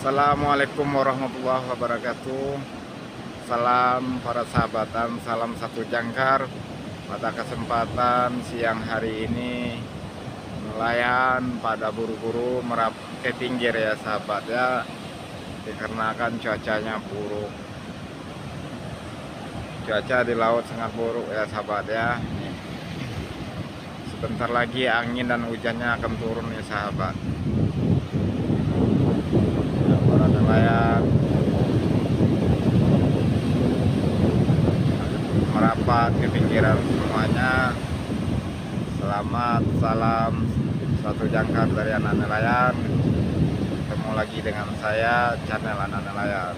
Assalamualaikum warahmatullahi wabarakatuh. Salam para sahabatan, salam satu jangkar. Pada kesempatan siang hari ini, nelayan pada buru-buru ke pinggir ya sahabat ya, dikarenakan cuacanya buruk. Cuaca di laut sangat buruk ya sahabat ya. Sebentar lagi angin dan hujannya akan turun ya sahabat. Para nelayan merapat ke pinggiran semuanya. Selamat, salam satu jangkar dari anak nelayan. Ketemu lagi dengan saya, channel anak nelayan.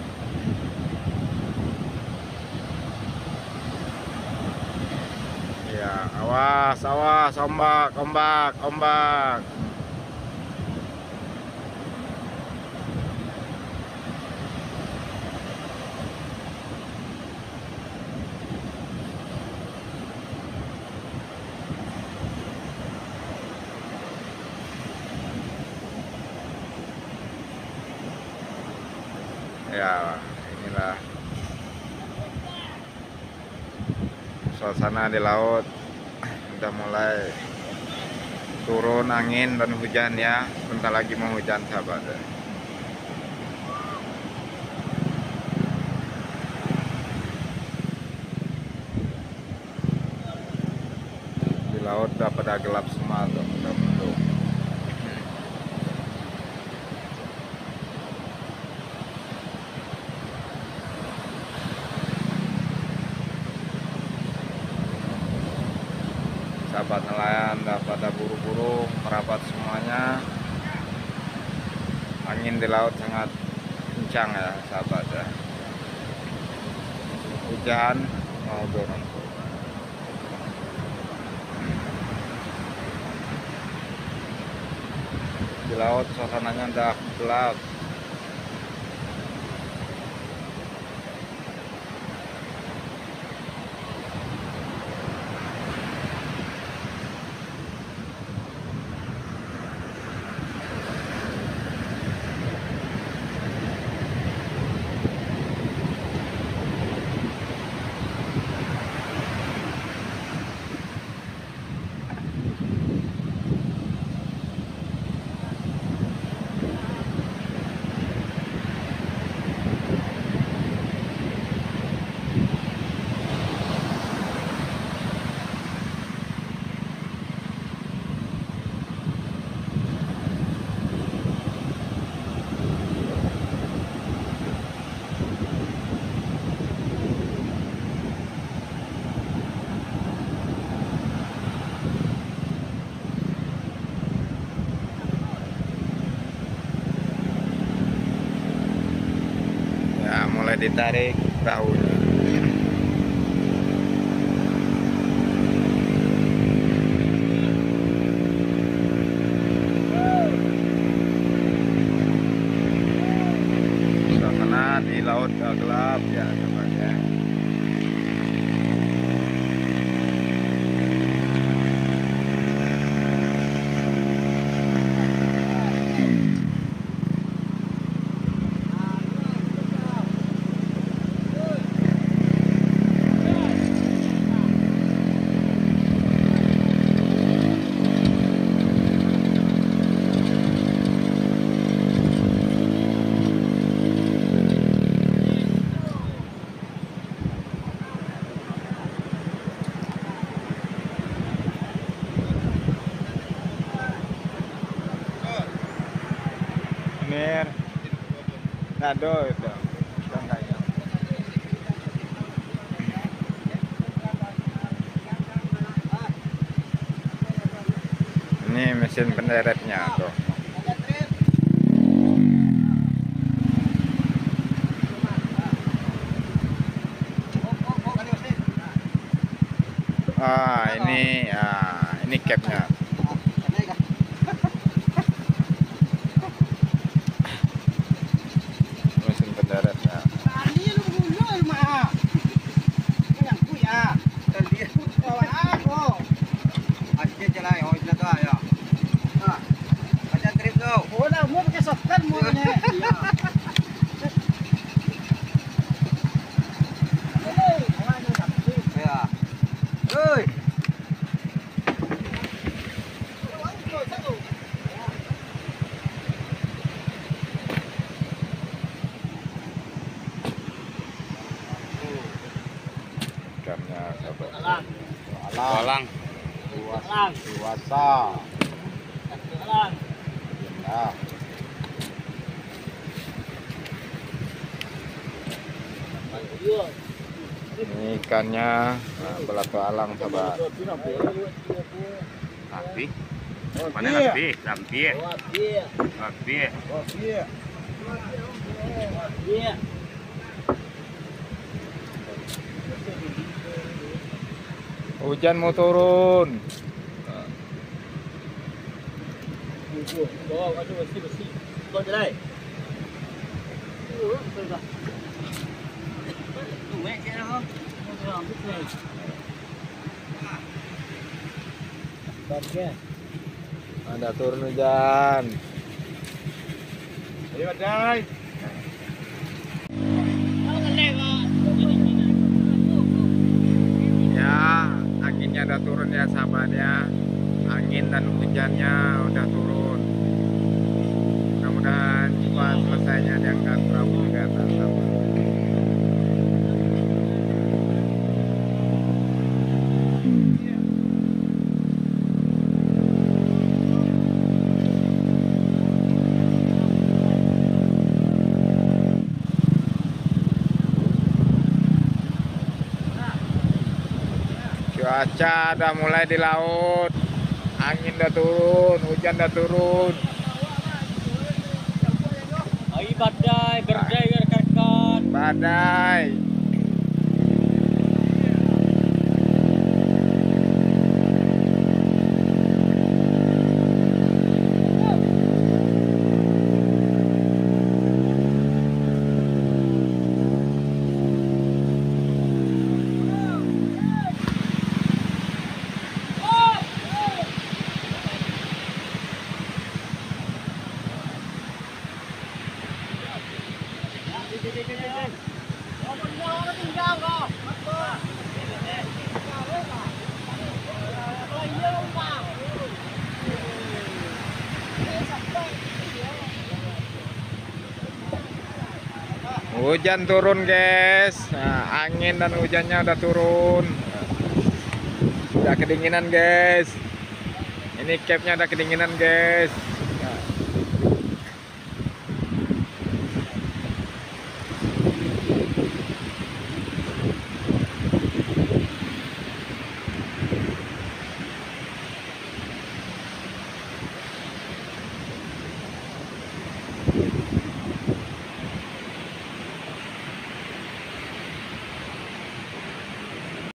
Ya, awas, awas, ombak, ombak, ombak. Ya, inilah suasana di laut. Udah mulai turun angin dan hujan ya. Bentar lagi mau hujan sahabat. Di laut udah pada gelap semua tuh, udah mendung. Sahabat nelayan udah pada buru-buru merapat semuanya. Angin di laut sangat kencang ya sahabat ya. Hujan mau turun. Di laut suasananya udah gelap. Mulai ditarik perahunya. Suasana di laut gelap ya teman-teman. Mir, nado itu, kayaknya. Ini mesin penderetnya tuh. Ini capnya. Mesin penderetnya. Oh, lah, mau pakai softkan mau. Alang. Dewasa. Ya. Ini ikannya belato alang, sobat. Rapi. Mana rapi? Rapi. Rapi. Hujan mau turun. Ada turun hujan. Ayo badai. Ya, anginnya udah turun ya, sahabat ya. Angin dan hujannya udah turun. Mudah-mudahan cepat selesainya diangkat perahu ke atas, sahabat. Cuaca udah mulai di laut, angin udah turun, hujan udah turun. Ayo badai, berdai rekan-rekan. Badai. Hujan turun, guys. Nah, angin dan hujannya udah turun. Udah kedinginan, guys. Ini capnya udah kedinginan, guys.